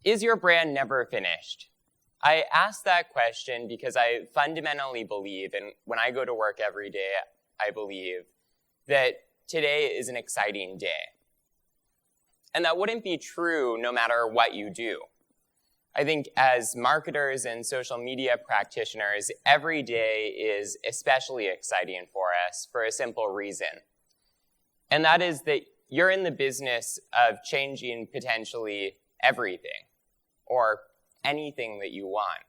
Is your brand never finished? I ask that question because I fundamentally believe, and when I go to work every day, I believe that today is an exciting day. And that wouldn't be true no matter what you do. I think as marketers and social media practitioners, every day is especially exciting for us for a simple reason. And that is that you're in the business of changing potentially everything or anything that you want.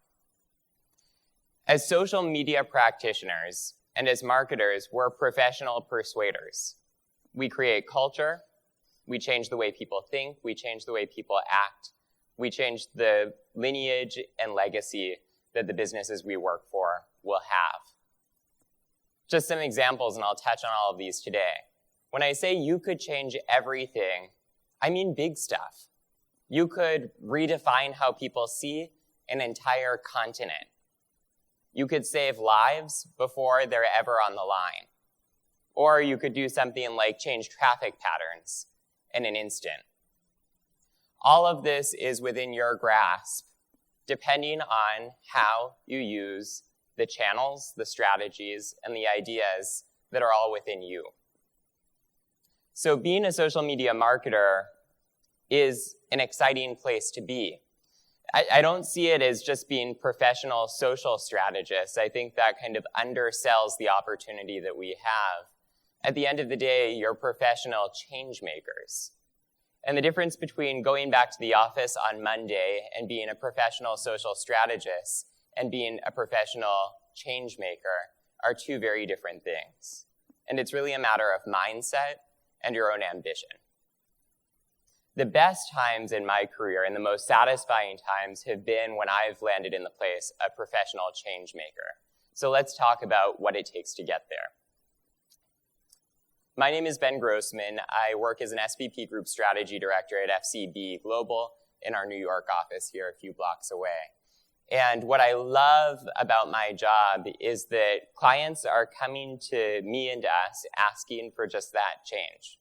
As social media practitioners and as marketers, we're professional persuaders. We create culture, we change the way people think, we change the way people act, we change the lineage and legacy that the businesses we work for will have. Just some examples, and I'll touch on all of these today. When I say you could change everything, I mean big stuff. You could redefine how people see an entire continent. You could save lives before they're ever on the line. Or you could do something like change traffic patterns in an instant. All of this is within your grasp, depending on how you use the channels, the strategies, and the ideas that are all within you. So being a social media marketer is an exciting place to be. I don't see it as just being professional social strategists. I think that kind of undersells the opportunity that we have. At the end of the day, you're professional change makers. And the difference between going back to the office on Monday and being a professional social strategist and being a professional change maker are two very different things. And it's really a matter of mindset and your own ambition. The best times in my career and the most satisfying times have been when I've landed in the place of professional change maker. So let's talk about what it takes to get there. My name is Ben Grossman. I work as an SVP Group Strategy Director at FCBGlobal in our New York office here a few blocks away. And what I love about my job is that clients are coming to me and us asking for just that change.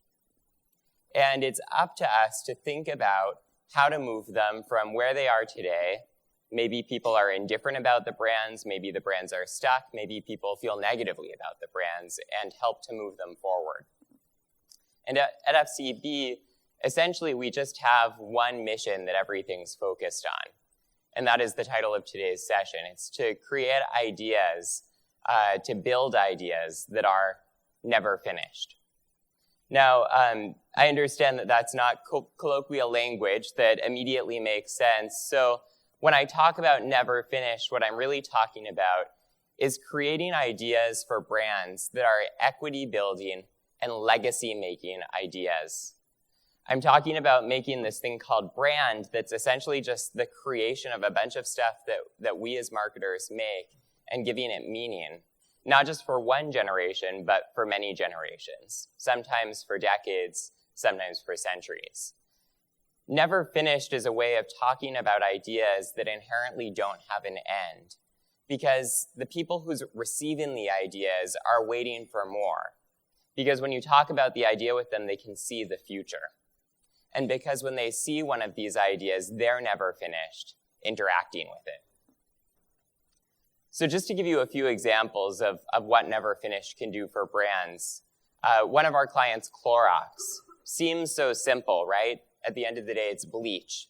And it's up to us to think about how to move them from where they are today. Maybe people are indifferent about the brands, maybe the brands are stuck, maybe people feel negatively about the brands, and help to move them forward. And at FCB, essentially we just have one mission that everything's focused on. And that is the title of today's session. It's to create ideas, to build ideas that are never finished. Now, I understand that that's not colloquial language that immediately makes sense. So when I talk about never finished, what I'm really talking about is creating ideas for brands that are equity building and legacy making ideas. I'm talking about making this thing called brand that's essentially just the creation of a bunch of stuff that we as marketers make and giving it meaning. Not just for one generation, but for many generations, sometimes for decades, sometimes for centuries. Never finished is a way of talking about ideas that inherently don't have an end, because the people who's receiving the ideas are waiting for more. Because when you talk about the idea with them, they can see the future. And because when they see one of these ideas, they're never finished interacting with it. So just to give you a few examples of what never finished can do for brands, one of our clients, Clorox, seems so simple, right? At the end of the day, it's bleach.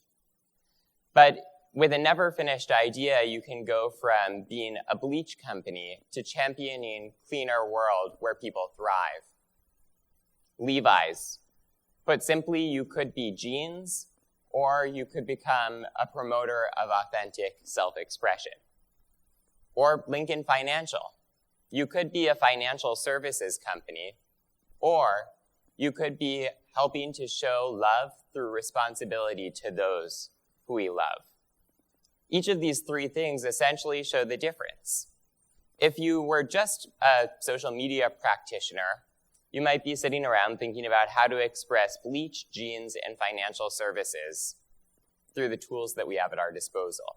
But with a never finished idea, you can go from being a bleach company to championing a cleaner world where people thrive. Levi's. Put simply, you could be jeans, or you could become a promoter of authentic self-expression. Or Lincoln Financial. You could be a financial services company, or you could be helping to show love through responsibility to those who we love. Each of these three things essentially show the difference. If you were just a social media practitioner, you might be sitting around thinking about how to express bleach, jeans, and financial services through the tools that we have at our disposal.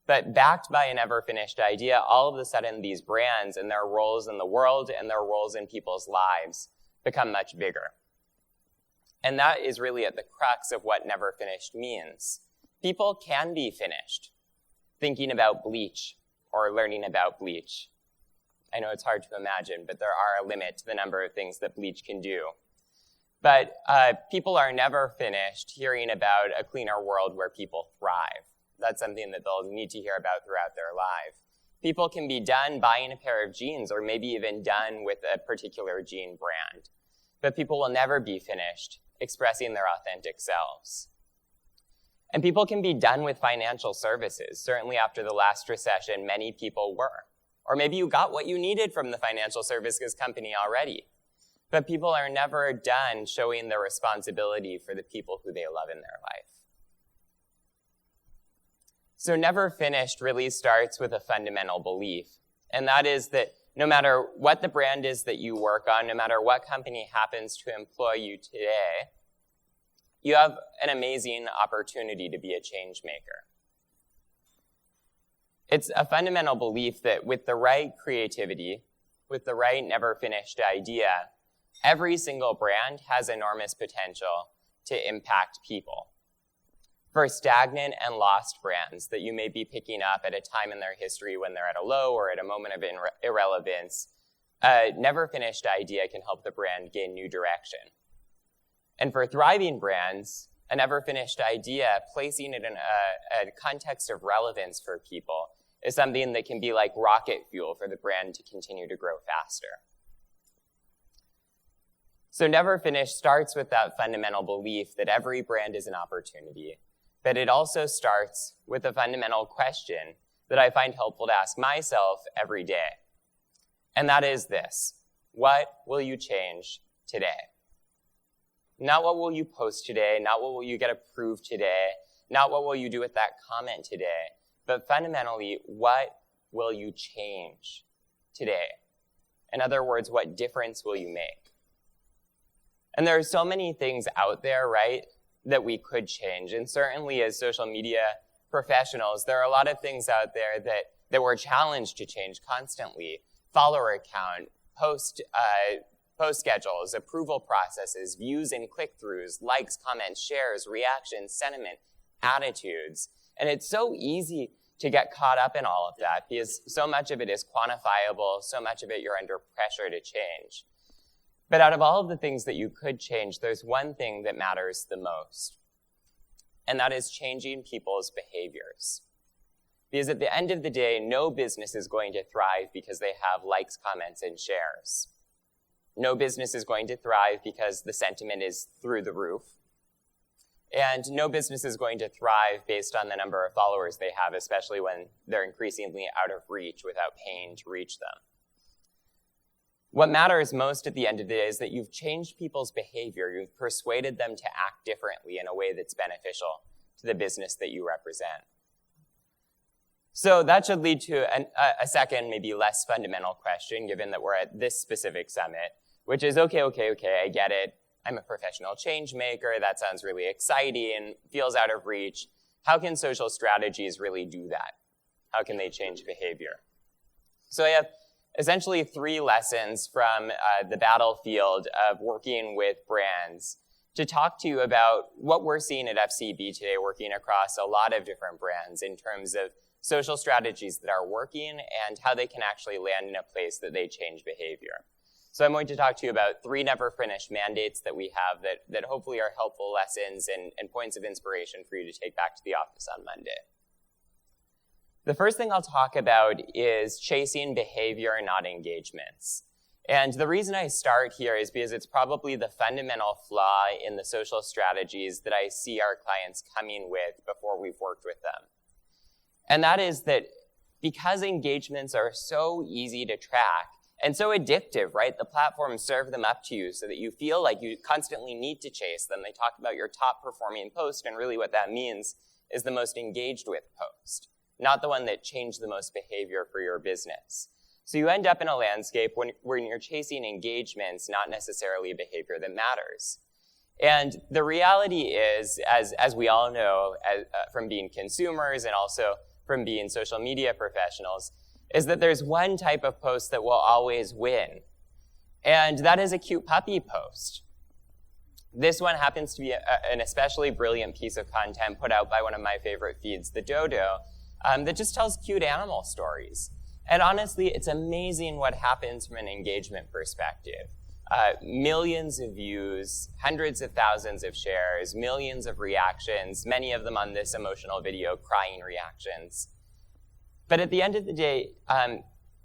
But backed by a never-finished idea, all of a sudden these brands and their roles in the world and their roles in people's lives become much bigger. And that is really at the crux of what never finished means. People can be finished thinking about bleach or learning about bleach. I know it's hard to imagine, but there are a limit to the number of things that bleach can do. But people are never finished hearing about a cleaner world where people thrive. That's something that they'll need to hear about throughout their life. People can be done buying a pair of jeans or maybe even done with a particular jean brand. But people will never be finished expressing their authentic selves. And people can be done with financial services. Certainly after the last recession, many people were. Or maybe you got what you needed from the financial services company already. But people are never done showing their responsibility for the people who they love in their life. So never finished really starts with a fundamental belief. And that is that no matter what the brand is that you work on, no matter what company happens to employ you today, you have an amazing opportunity to be a change maker. It's a fundamental belief that with the right creativity, with the right never finished idea, every single brand has enormous potential to impact people. For stagnant and lost brands that you may be picking up at a time in their history when they're at a low or at a moment of irrelevance, a never finished idea can help the brand gain new direction. And for thriving brands, a never finished idea, placing it in a context of relevance for people, is something that can be like rocket fuel for the brand to continue to grow faster. So never finished starts with that fundamental belief that every brand is an opportunity, but it also starts with a fundamental question that I find helpful to ask myself every day. And that is this: what will you change today? Not what will you post today, not what will you get approved today, not what will you do with that comment today, but fundamentally, what will you change today? In other words, what difference will you make? And there are so many things out there, right, that we could change. And certainly as social media professionals, there are a lot of things out there that we're challenged to change constantly. Follower count, post schedules, approval processes, views and click-throughs, likes, comments, shares, reactions, sentiment, attitudes. And it's so easy to get caught up in all of that because so much of it is quantifiable, so much of it you're under pressure to change. But out of all of the things that you could change, there's one thing that matters the most, and that is changing people's behaviors. Because at the end of the day, no business is going to thrive because they have likes, comments, and shares. No business is going to thrive because the sentiment is through the roof. And no business is going to thrive based on the number of followers they have, especially when they're increasingly out of reach without paying to reach them. What matters most at the end of the day is that you've changed people's behavior. You've persuaded them to act differently in a way that's beneficial to the business that you represent. So that should lead to a second, maybe less fundamental question, given that we're at this specific summit, which is, okay, I get it. I'm a professional change maker. That sounds really exciting and feels out of reach. How can social strategies really do that? How can they change behavior? So I have essentially 3 lessons from the battlefield of working with brands to talk to you about what we're seeing at FCB today, working across a lot of different brands in terms of social strategies that are working and how they can actually land in a place that they change behavior. So I'm going to talk to you about 3 never finished mandates that we have that hopefully are helpful lessons and points of inspiration for you to take back to the office on Monday. The first thing I'll talk about is chasing behavior, not engagements. And the reason I start here is because it's probably the fundamental flaw in the social strategies that I see our clients coming with before we've worked with them. And that is that because engagements are so easy to track and so addictive, right? The platforms serve them up to you so that you feel like you constantly need to chase them. They talk about your top performing post, and really what that means is the most engaged with post, not the one that changed the most behavior for your business. So you end up in a landscape when you're chasing engagements, not necessarily behavior that matters. And the reality is, as we all know from being consumers and also from being social media professionals, is that there's one type of post that will always win. And that is a cute puppy post. This one happens to be an especially brilliant piece of content put out by one of my favorite feeds, the Dodo, that just tells cute animal stories. And honestly, it's amazing what happens from an engagement perspective. Millions of views, hundreds of thousands of shares, millions of reactions, many of them on this emotional video, crying reactions. But at the end of the day,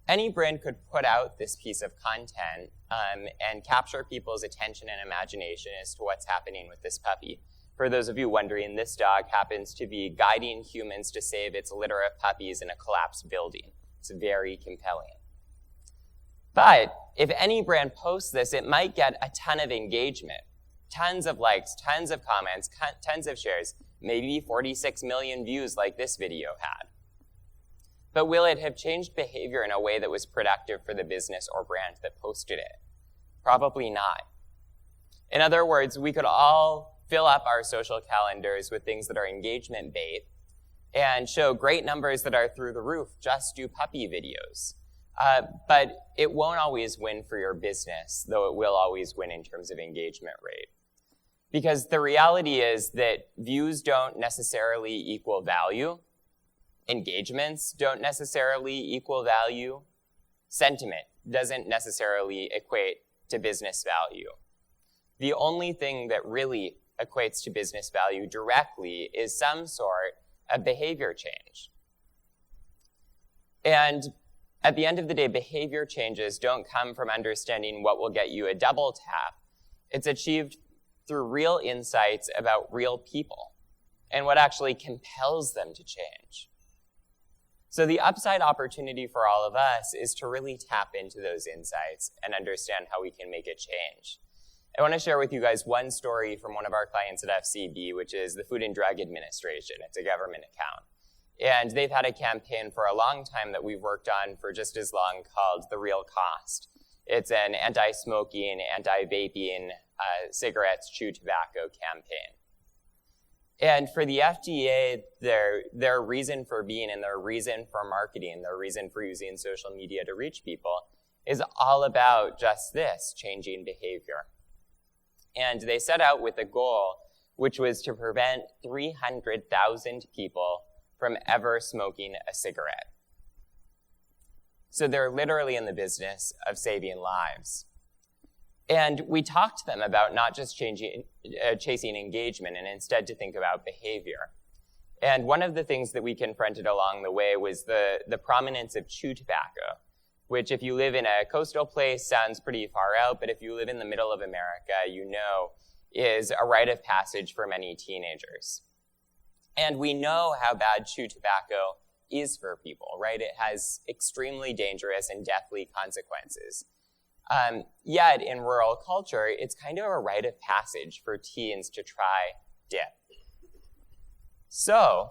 any brand could put out this piece of content and capture people's attention and imagination as to what's happening with this puppy. For those of you wondering, this dog happens to be guiding humans to save its litter of puppies in a collapsed building. It's very compelling. But if any brand posts this, it might get a ton of engagement, tons of likes, tons of comments, tons of shares, maybe 46 million views like this video had. But will it have changed behavior in a way that was productive for the business or brand that posted it? Probably not. In other words, we could all fill up our social calendars with things that are engagement bait and show great numbers that are through the roof, just do puppy videos. But it won't always win for your business, though it will always win in terms of engagement rate. Because the reality is that views don't necessarily equal value. Engagements don't necessarily equal value. Sentiment doesn't necessarily equate to business value. The only thing that really equates to business value directly is some sort of behavior change. And at the end of the day, behavior changes don't come from understanding what will get you a double tap. It's achieved through real insights about real people and what actually compels them to change. So the upside opportunity for all of us is to really tap into those insights and understand how we can make a change. I want to share with you guys one story from one of our clients at FCB, which is the Food and Drug Administration. It's a government account. And they've had a campaign for a long time that we've worked on for just as long called The Real Cost. It's an anti-smoking, anti-vaping, cigarettes, chew tobacco campaign. And for the FDA, their reason for being and their reason for marketing, their reason for using social media to reach people is all about just this, changing behavior. And they set out with a goal, which was to prevent 300,000 people from ever smoking a cigarette. So they're literally in the business of saving lives. And we talked to them about not just chasing engagement and instead to think about behavior. And one of the things that we confronted along the way was the prominence of chew tobacco, which if you live in a coastal place sounds pretty far out, but if you live in the middle of America, you know is a rite of passage for many teenagers. And we know how bad chew tobacco is for people, right? It has extremely dangerous and deathly consequences. Yet in rural culture, it's kind of a rite of passage for teens to try dip. So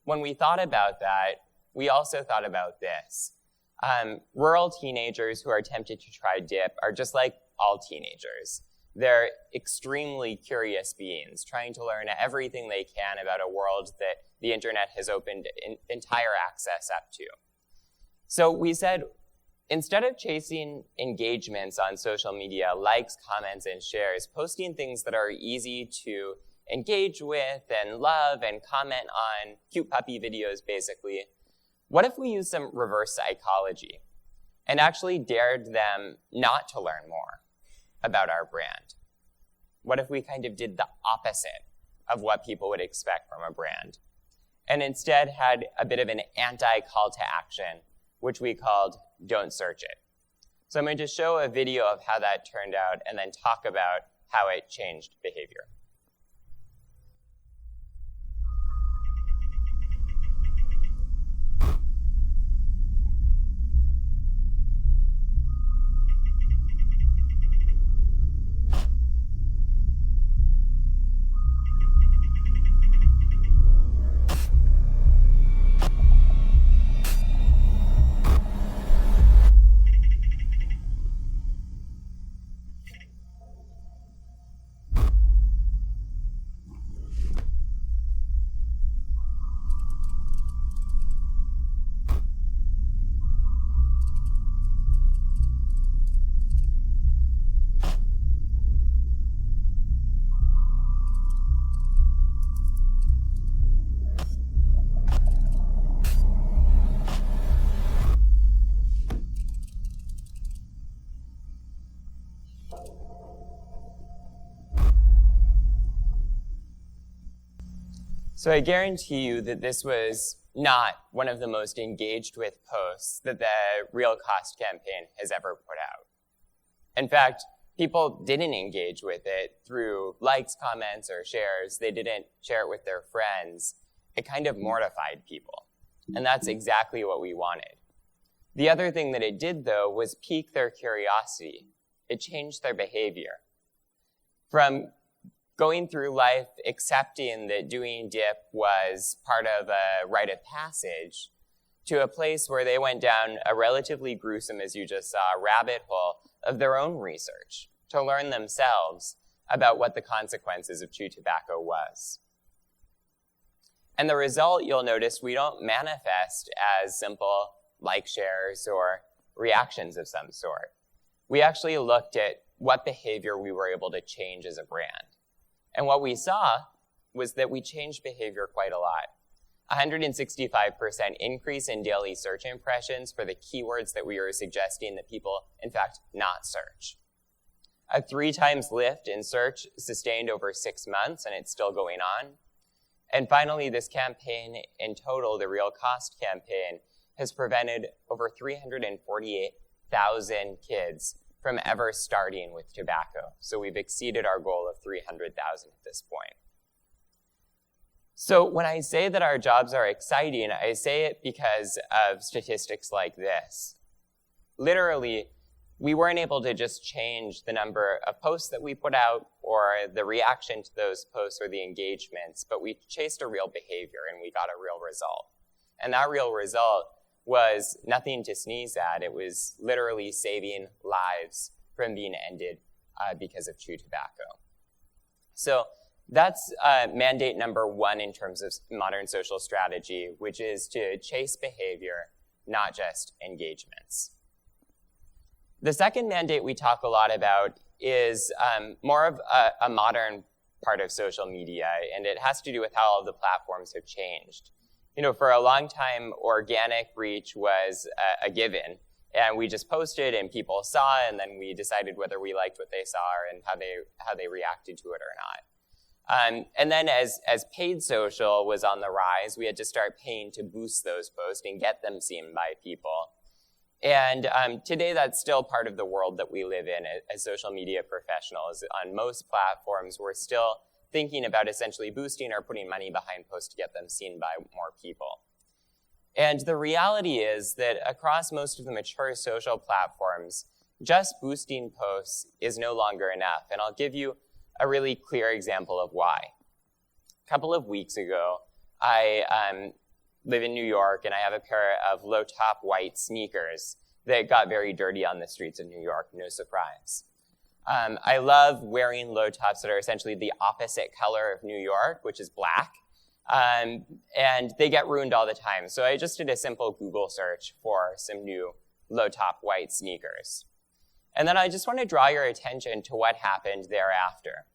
when we thought about that, we also thought about this. Rural teenagers who are tempted to try dip are just like all teenagers. They're extremely curious beings, trying to learn everything they can about a world that the internet has opened entire access up to. So we said, instead of chasing engagements on social media, likes, comments, and shares, posting things that are easy to engage with and love and comment on, cute puppy videos basically, what if we use some reverse psychology and actually dared them not to learn more about our brand? What if we kind of did the opposite of what people would expect from a brand and instead had a bit of an anti-call to action, which we called Don't Search It? So I'm going to show a video of how that turned out and then talk about how it changed behavior. So I guarantee you that this was not one of the most engaged with posts that the Real Cost campaign has ever put out. In fact, people didn't engage with it through likes, comments, or shares. They didn't share it with their friends. It kind of mortified people. And that's exactly what we wanted. The other thing that it did, though, was pique their curiosity. It changed their behavior. From going through life accepting that doing dip was part of a rite of passage to a place where they went down a relatively gruesome, as you just saw, rabbit hole of their own research to learn themselves about what the consequences of chew tobacco was. And the result, you'll notice, we don't manifest as simple like shares or reactions of some sort. We actually looked at what behavior we were able to change as a brand. And what we saw was that we changed behavior quite a lot. 165% increase in daily search impressions for the keywords that we were suggesting that people, in fact, not search. A 3 times lift in search sustained over 6 months, and it's still going on. And finally, this campaign in total, the Real Cost campaign, has prevented over 348,000 kids from ever starting with tobacco. So we've exceeded our goal of 300,000 at this point. So when I say that our jobs are exciting, I say it because of statistics like this. Literally, we weren't able to just change the number of posts that we put out or the reaction to those posts or the engagements, but we chased a real behavior and we got a real result. And that real result was nothing to sneeze at. It was literally saving lives from being ended because of chew tobacco. So that's mandate number 1 in terms of modern social strategy, which is to chase behavior, not just engagements. The second mandate we talk a lot about is more of a modern part of social media, and it has to do with how all the platforms have changed. You know, for a long time, organic reach was a given, and we just posted and people saw, and then we decided whether we liked what they saw and how they reacted to it or not. And then as paid social was on the rise, we had to start paying to boost those posts and get them seen by people. And today, that's still part of the world that we live in as social media professionals. On most platforms, we're still thinking about essentially boosting or putting money behind posts to get them seen by more people. And the reality is that across most of the mature social platforms, just boosting posts is no longer enough. And I'll give you a really clear example of why. A couple of weeks ago, I live in New York, and I have a pair of low-top white sneakers that got very dirty on the streets of New York, no surprise. I love wearing low tops that are essentially the opposite color of New York, which is black, and they get ruined all the time. So I just did a simple Google search for some new low-top white sneakers. And then I just want to draw your attention to what happened thereafter.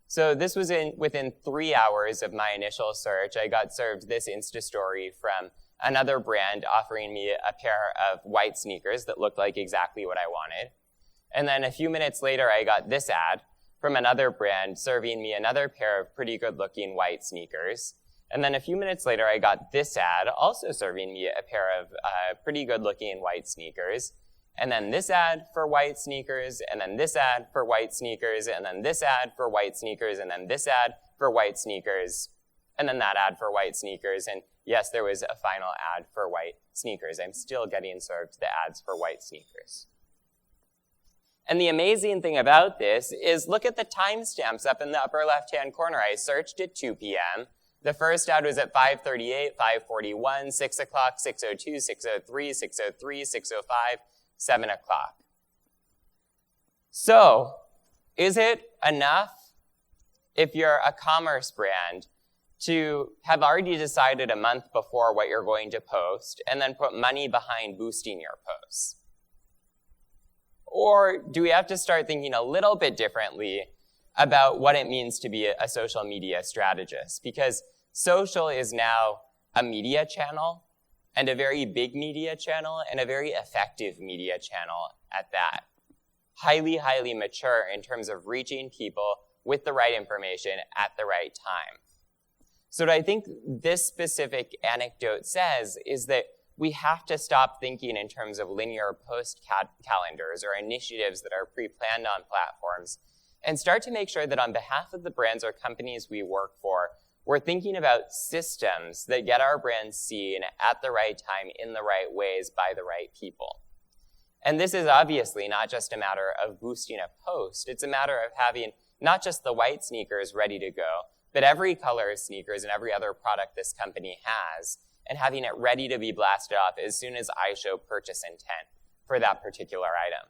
So this was within 3 hours of my initial search, I got served this Insta story from another brand offering me a pair of white sneakers that looked like exactly what I wanted. And then a few minutes later, I got this ad from another brand serving me another pair of pretty good-looking white sneakers. And then a few minutes later, I got this ad also serving me a pair of pretty good-looking white sneakers. And then this ad for white sneakers, and then this ad for white sneakers, and then this ad for white sneakers, and then this ad for white sneakers, and then that ad for white sneakers. And yes, there was a final ad for white sneakers. I'm still getting served the ads for white sneakers. And the amazing thing about this is look at the timestamps up in the upper left-hand corner. I searched at 2 p.m. The first ad was at 5:38, 5:41, 6 o'clock, 6:02, 6:03, 6:03, 6:05, 7 o'clock. So, is it enough if you're a commerce brand to have already decided a month before what you're going to post and then put money behind boosting your posts? Or do we have to start thinking a little bit differently about what it means to be a social media strategist? Because social is now a media channel, and a very big media channel, and a very effective media channel at that. Highly, highly mature in terms of reaching people with the right information at the right time. So what I think this specific anecdote says is that we have to stop thinking in terms of linear post calendars or initiatives that are pre-planned on platforms and start to make sure that on behalf of the brands or companies we work for, we're thinking about systems that get our brands seen at the right time, in the right ways, by the right people. And this is obviously not just a matter of boosting a post. It's a matter of having not just the white sneakers ready to go, but every color of sneakers and every other product this company has, and having it ready to be blasted off as soon as I show purchase intent for that particular item.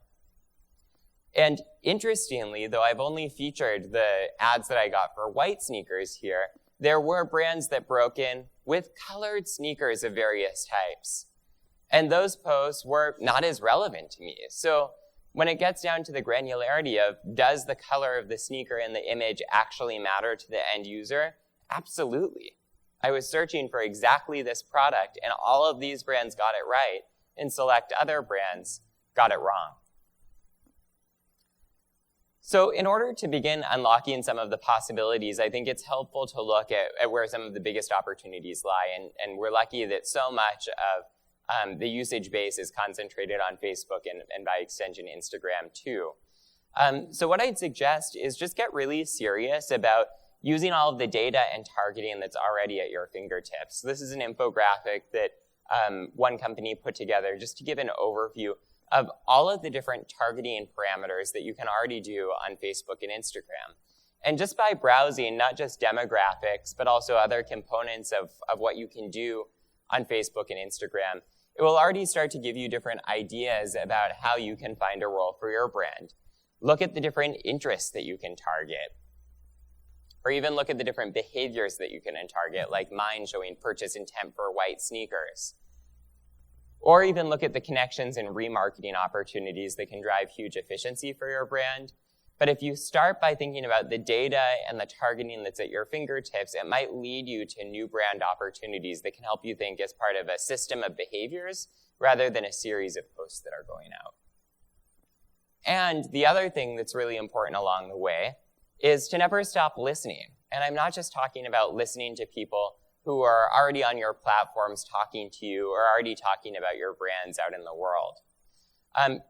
And interestingly, though I've only featured the ads that I got for white sneakers here, there were brands that broke in with colored sneakers of various types. And those posts were not as relevant to me. So when it gets down to the granularity of, does the color of the sneaker in the image actually matter to the end user? Absolutely. I was searching for exactly this product, and all of these brands got it right, and select other brands got it wrong. So in order to begin unlocking some of the possibilities, I think it's helpful to look at where some of the biggest opportunities lie. And we're lucky that so much of the usage base is concentrated on Facebook and by extension, Instagram too. So what I'd suggest is just get really serious about using all of the data and targeting that's already at your fingertips. This is an infographic that one company put together just to give an overview of all of the different targeting parameters that you can already do on Facebook and Instagram. And just by browsing, not just demographics, but also other components of what you can do on Facebook and Instagram, it will already start to give you different ideas about how you can find a role for your brand. Look at the different interests that you can target, or even look at the different behaviors that you can target, like mine showing purchase intent for white sneakers. Or even look at the connections and remarketing opportunities that can drive huge efficiency for your brand. But if you start by thinking about the data and the targeting that's at your fingertips, it might lead you to new brand opportunities that can help you think as part of a system of behaviors rather than a series of posts that are going out. And the other thing that's really important along the way is to never stop listening. And I'm not just talking about listening to people who are already on your platforms talking to you or already talking about your brands out in the world.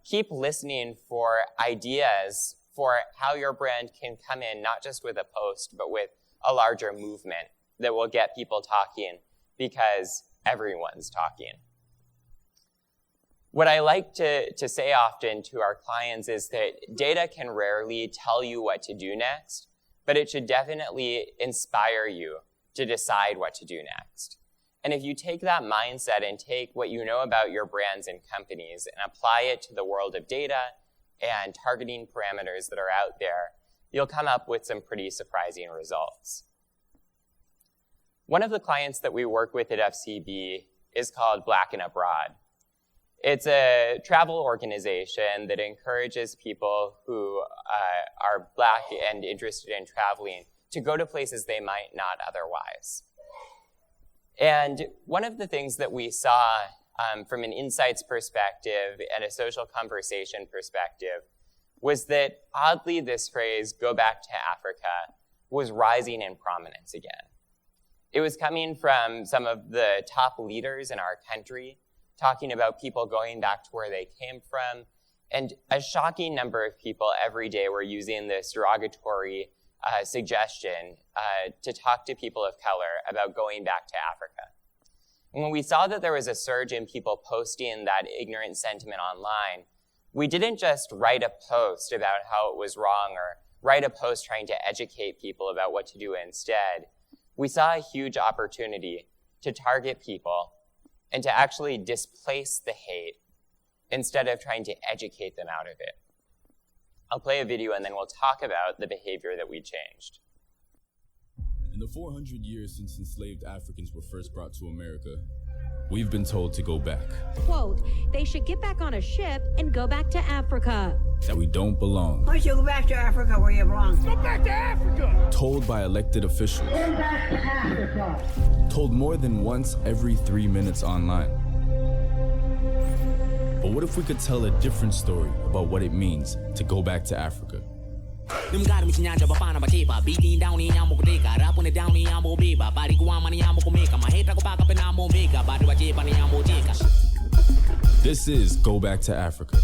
Keep listening for ideas for how your brand can come in, not just with a post, but with a larger movement that will get people talking because everyone's talking. What I like to say often to our clients is that data can rarely tell you what to do next, but it should definitely inspire you to decide what to do next. And if you take that mindset and take what you know about your brands and companies and apply it to the world of data and targeting parameters that are out there, you'll come up with some pretty surprising results. One of the clients that we work with at FCB is called Black and Abroad. It's a travel organization that encourages people who are Black and interested in traveling to go to places they might not otherwise. And one of the things that we saw from an insights perspective and a social conversation perspective was that oddly this phrase, "go back to Africa," was rising in prominence again. It was coming from some of the top leaders in our country, talking about people going back to where they came from, and a shocking number of people every day were using this derogatory suggestion to talk to people of color about going back to Africa. And when we saw that there was a surge in people posting that ignorant sentiment online, we didn't just write a post about how it was wrong or write a post trying to educate people about what to do instead. We saw a huge opportunity to target people and to actually displace the hate instead of trying to educate them out of it. I'll play a video and then we'll talk about the behavior that we changed. In the 400 years since enslaved Africans were first brought to America, we've been told to go back. Quote, they should get back on a ship and go back to Africa. That we don't belong. Why don't you go back to Africa where you belong? Go back to Africa! Told by elected officials. Go back to Africa. Told more than once every 3 minutes online. But what if we could tell a different story about what it means to go back to Africa? This is Go Back to Africa,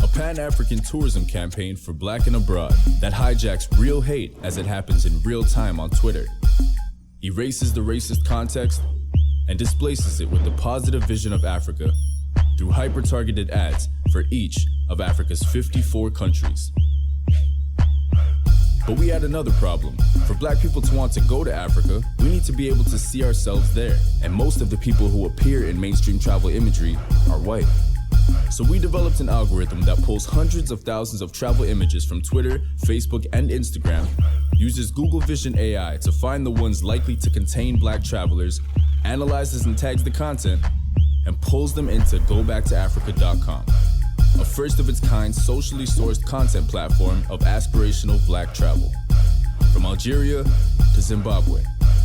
a Pan-African tourism campaign for Black and abroad that hijacks real hate as it happens in real time on Twitter, erases the racist context, and displaces it with the positive vision of Africa through hyper-targeted ads for each of Africa's 54 countries. But we had another problem. For Black people to want to go to Africa, we need to be able to see ourselves there. And most of the people who appear in mainstream travel imagery are white. So we developed an algorithm that pulls hundreds of thousands of travel images from Twitter, Facebook, and Instagram, uses Google Vision AI to find the ones likely to contain Black travelers, analyzes and tags the content, and pulls them into gobacktoafrica.com, a first-of-its-kind socially sourced content platform of aspirational Black travel. From Algeria to Zimbabwe.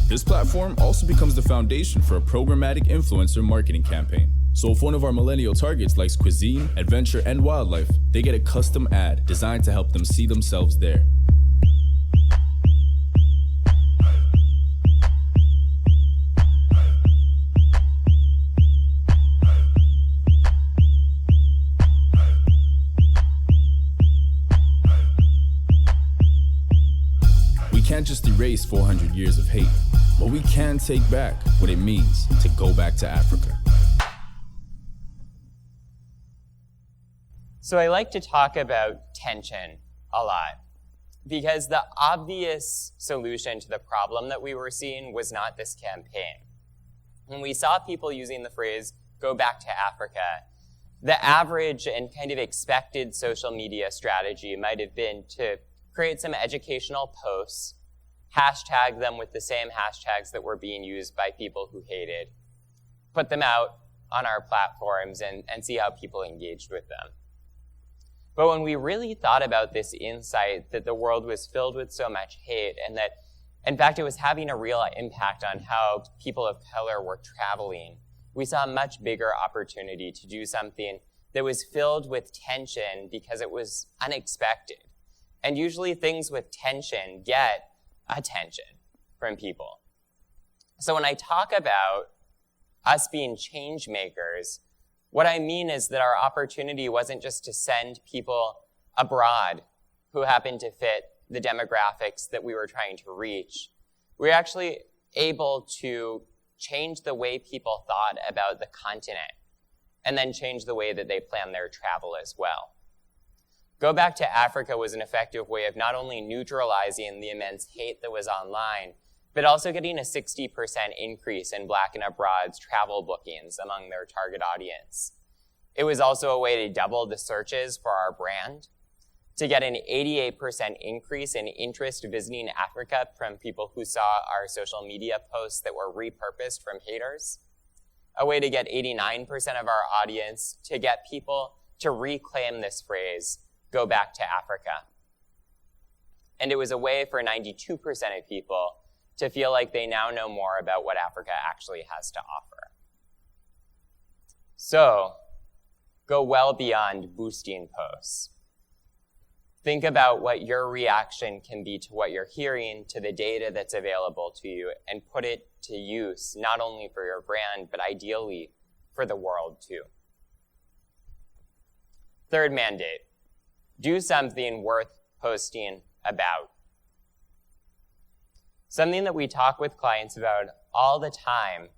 This platform also becomes the foundation for a programmatic influencer marketing campaign. So if one of our millennial targets likes cuisine, adventure, and wildlife, they get a custom ad designed to help them see themselves there. We can't just erase 400 years of hate, but we can take back what it means to go back to Africa. So I like to talk about tension a lot because the obvious solution to the problem that we were seeing was not this campaign. When we saw people using the phrase, go back to Africa, the average and kind of expected social media strategy might have been to create some educational posts, hashtag them with the same hashtags that were being used by people who hated, put them out on our platforms and see how people engaged with them. But when we really thought about this insight that the world was filled with so much hate and that, in fact, it was having a real impact on how people of color were traveling, we saw a much bigger opportunity to do something that was filled with tension because it was unexpected. And usually things with tension get attention from people. So when I talk about us being change makers, what I mean is that our opportunity wasn't just to send people abroad who happened to fit the demographics that we were trying to reach. We were actually able to change the way people thought about the continent and then change the way that they plan their travel as well. Go Back to Africa was an effective way of not only neutralizing the immense hate that was online, but also getting a 60% increase in Black and abroad's travel bookings among their target audience. It was also a way to double the searches for our brand, to get an 88% increase in interest visiting Africa from people who saw our social media posts that were repurposed from haters, a way to get 89% of our audience to get people to reclaim this phrase, go back to Africa. And it was a way for 92% of people to feel like they now know more about what Africa actually has to offer. So, go well beyond boosting posts. Think about what your reaction can be to what you're hearing, to the data that's available to you, and put it to use, not only for your brand, but ideally for the world too. Third mandate, do something worth posting about. Something that we talk with clients about all the time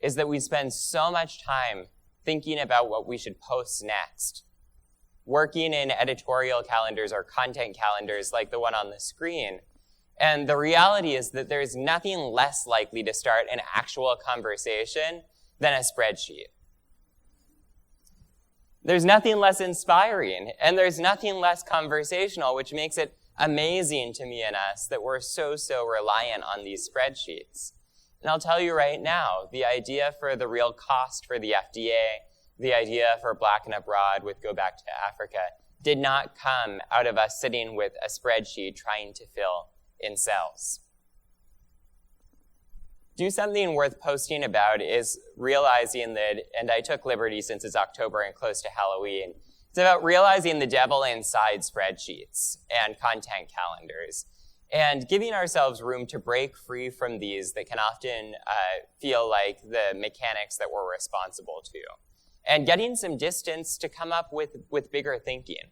is that we spend so much time thinking about what we should post next, working in editorial calendars or content calendars like the one on the screen. And the reality is that there's nothing less likely to start an actual conversation than a spreadsheet. There's nothing less inspiring, and there's nothing less conversational, which makes it amazing to me and us that we're so reliant on these spreadsheets. And I'll tell you right now, the idea for the real cost for the FDA, the idea for Black and Abroad with Go Back to Africa, did not come out of us sitting with a spreadsheet trying to fill in cells. Do something worth posting about is realizing that, and I took liberty since it's October and close to Halloween, it's about realizing the devil inside spreadsheets and content calendars. and giving ourselves room to break free from these that can often feel like the mechanics that we're responsible to, and getting some distance to come up with bigger thinking.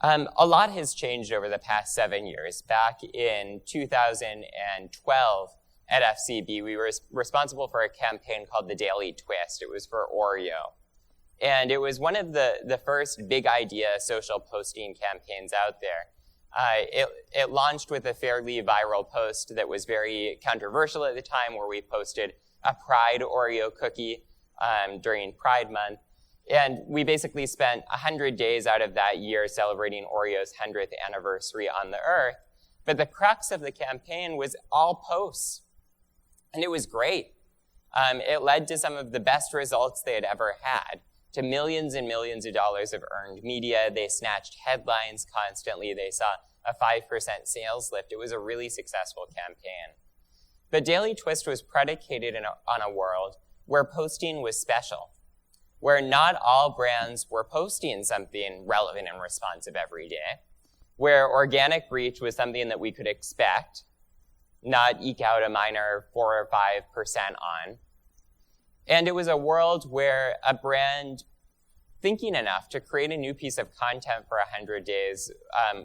A lot has changed over the past 7 years. Back in 2012 at FCB, we were responsible for a campaign called the Daily Twist. It was for Oreo. And it was one of the first big idea social posting campaigns out there. It launched with a fairly viral post that was very controversial at the time, where we posted a Pride Oreo cookie during Pride Month. And we basically spent 100 days out of that year celebrating Oreo's 100th anniversary on the earth. But the crux of the campaign was all posts. And it was great. It led to some of the best results they had ever had, to millions and millions of dollars of earned media. They snatched headlines constantly. They saw a 5% sales lift. It was a really successful campaign. But Daily Twist was predicated on a world where posting was special, where not all brands were posting something relevant and responsive every day, where organic reach was something that we could expect, not eke out a minor 4 or 5% on. And it was a world where a brand thinking enough to create a new piece of content for 100 days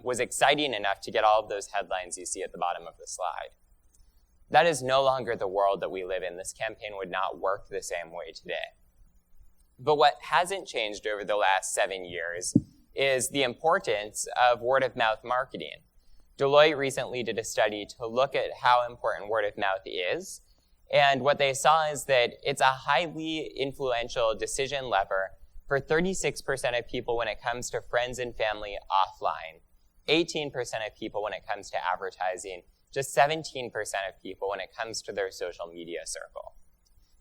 was exciting enough to get all of those headlines you see at the bottom of the slide. That is no longer the world that we live in. This campaign would not work the same way today. But what hasn't changed over the last 7 years is the importance of word-of-mouth marketing. Deloitte recently did a study to look at how important word-of-mouth is, and what they saw is that it's a highly influential decision lever for 36% of people when it comes to friends and family offline, 18% of people when it comes to advertising, just 17% of people when it comes to their social media circle.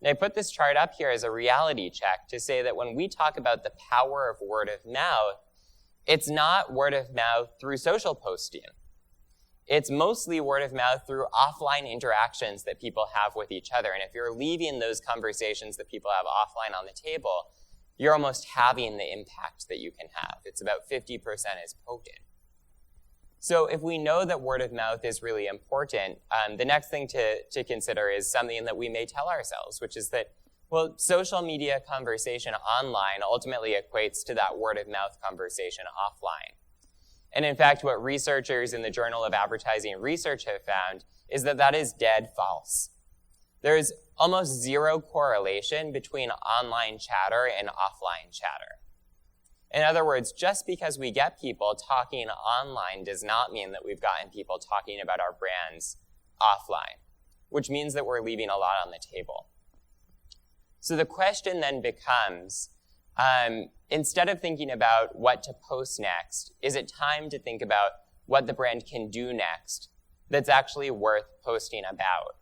And I put this chart up here as a reality check to say that when we talk about the power of word of mouth, it's not word of mouth through social posting. It's mostly word of mouth through offline interactions that people have with each other. And if you're leaving those conversations that people have offline on the table, you're almost halving the impact that you can have. It's about 50% as potent. So if we know that word of mouth is really important, the next thing to consider is something that we may tell ourselves, which is that, well, social media conversation online ultimately equates to that word of mouth conversation offline. And in fact, what researchers in the Journal of Advertising Research have found is that that is dead false. There's almost zero correlation between online chatter and offline chatter. In other words, just because we get people talking online does not mean that we've gotten people talking about our brands offline, which means that we're leaving a lot on the table. So the question then becomes, instead of thinking about what to post next, is it time to think about what the brand can do next that's actually worth posting about?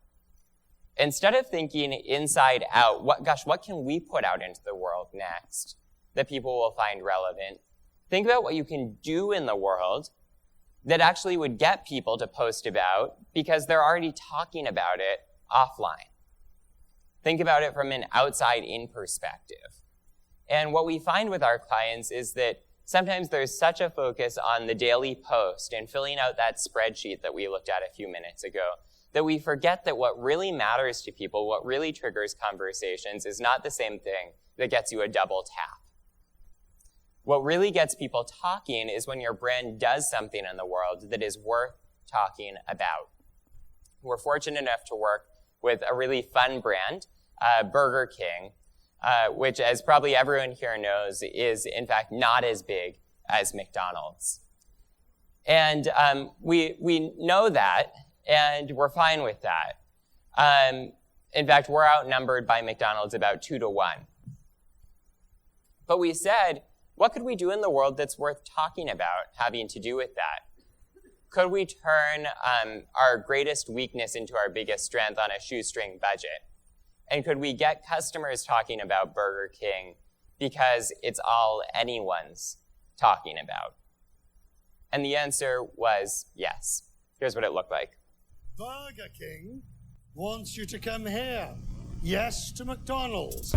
Instead of thinking inside out, what can we put out into the world next that people will find relevant? Think about what you can do in the world that actually would get people to post about because they're already talking about it offline. Think about it from an outside-in perspective. And what we find with our clients is that sometimes there's such a focus on the daily post and filling out that spreadsheet that we looked at a few minutes ago that we forget that what really matters to people, what really triggers conversations, is not the same thing that gets you a double tap. What really gets people talking is when your brand does something in the world that is worth talking about. We're fortunate enough to work with a really fun brand, Burger King, which, as probably everyone here knows, is in fact not as big as McDonald's. And we know that, and we're fine with that. In fact, we're outnumbered by McDonald's about 2 to 1. But we said, what could we do in the world that's worth talking about having to do with that? Could we turn our greatest weakness into our biggest strength on a shoestring budget? And could we get customers talking about Burger King because it's all anyone's talking about? And the answer was yes. Here's what it looked like. Burger King wants you to come here. Yes to McDonald's.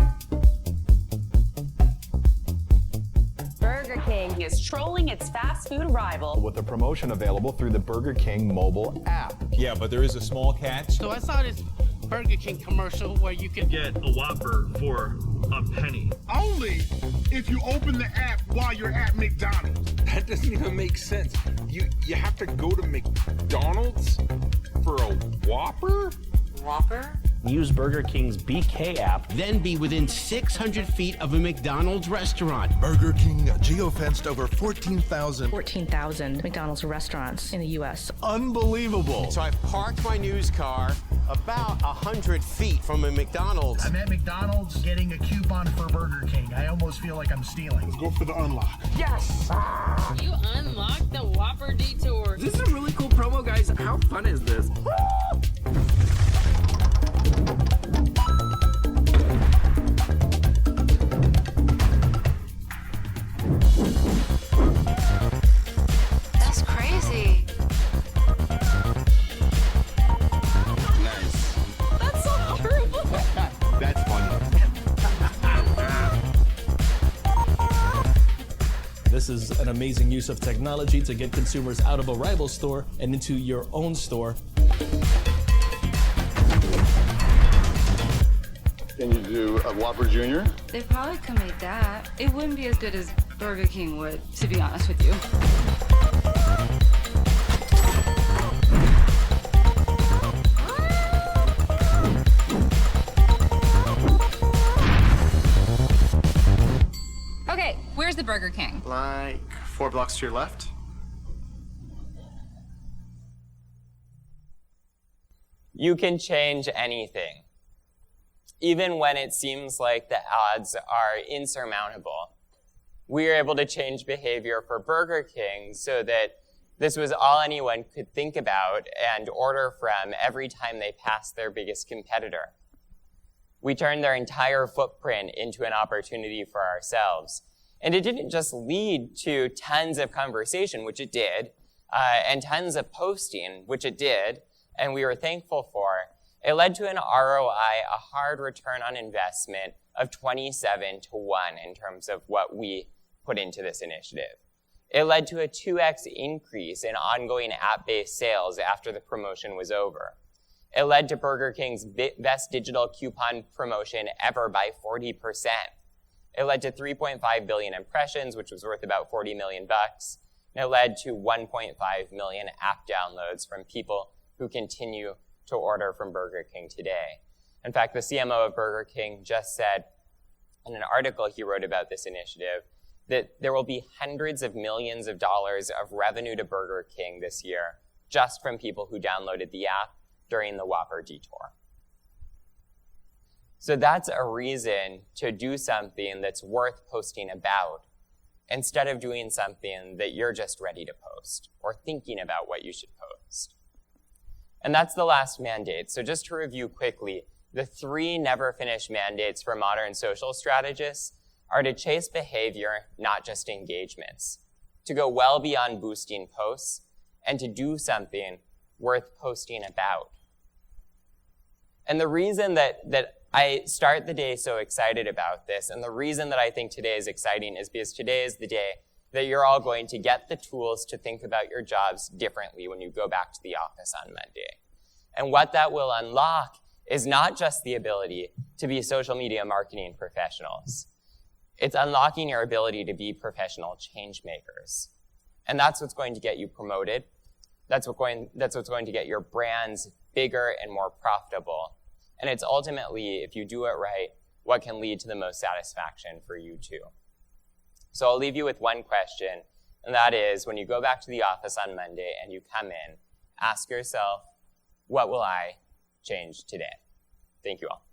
Burger King is trolling its fast food rival with a promotion available through the Burger King mobile app. Yeah, but there is a small catch. So I saw this Burger King commercial where you could get a Whopper for a penny. Only if you open the app while you're at McDonald's. That doesn't even make sense. You have to go to McDonald's for a Whopper? Whopper? Use Burger King's BK app, then be within 600 feet of a McDonald's restaurant. Burger King geofenced over 14,000 McDonald's restaurants in the U.S. Unbelievable. So I've parked my news car about 100 feet from a McDonald's. I'm at McDonald's getting a coupon for Burger King. I almost feel like I'm stealing. Let's go for the unlock. Yes! You unlocked the Whopper detour. This is a really cool promo, guys. How fun is this? That's crazy. Nice. That's so horrible. That's funny. This is an amazing use of technology to get consumers out of a rival store and into your own store. Can you do a Whopper Jr.? They probably could make that. It wouldn't be as good as Burger King would, to be honest with you. Okay, where's the Burger King? Like 4 blocks to your left. You can change anything. Even when it seems like the odds are insurmountable. We were able to change behavior for Burger King so that this was all anyone could think about and order from every time they passed their biggest competitor. We turned their entire footprint into an opportunity for ourselves. And it didn't just lead to tons of conversation, which it did, and tons of posting, which it did, and we were thankful for. It led to an ROI, a hard return on investment, of 27 to 1 in terms of what we put into this initiative. It led to a 2x increase in ongoing app-based sales after the promotion was over. It led to Burger King's best digital coupon promotion ever by 40%. It led to 3.5 billion impressions, which was worth about $40 million. And it led to 1.5 million app downloads from people who continue to order from Burger King today. In fact, the CMO of Burger King just said in an article he wrote about this initiative that there will be hundreds of millions of dollars of revenue to Burger King this year just from people who downloaded the app during the Whopper detour. So that's a reason to do something that's worth posting about instead of doing something that you're just ready to post or thinking about what you should post. And that's the last mandate. So just to review quickly, the 3 never-finish mandates for modern social strategists are to chase behavior, not just engagements, to go well beyond boosting posts, and to do something worth posting about. And the reason that I start the day so excited about this, and the reason that I think today is exciting is because today is the day that you're all going to get the tools to think about your jobs differently when you go back to the office on Monday. And what that will unlock is not just the ability to be social media marketing professionals. It's unlocking your ability to be professional change makers. And that's what's going to get you promoted. That's what's going to get your brands bigger and more profitable. And it's ultimately, if you do it right, what can lead to the most satisfaction for you too. So I'll leave you with one question, and that is, when you go back to the office on Monday and you come in, ask yourself, what will I change today? Thank you all.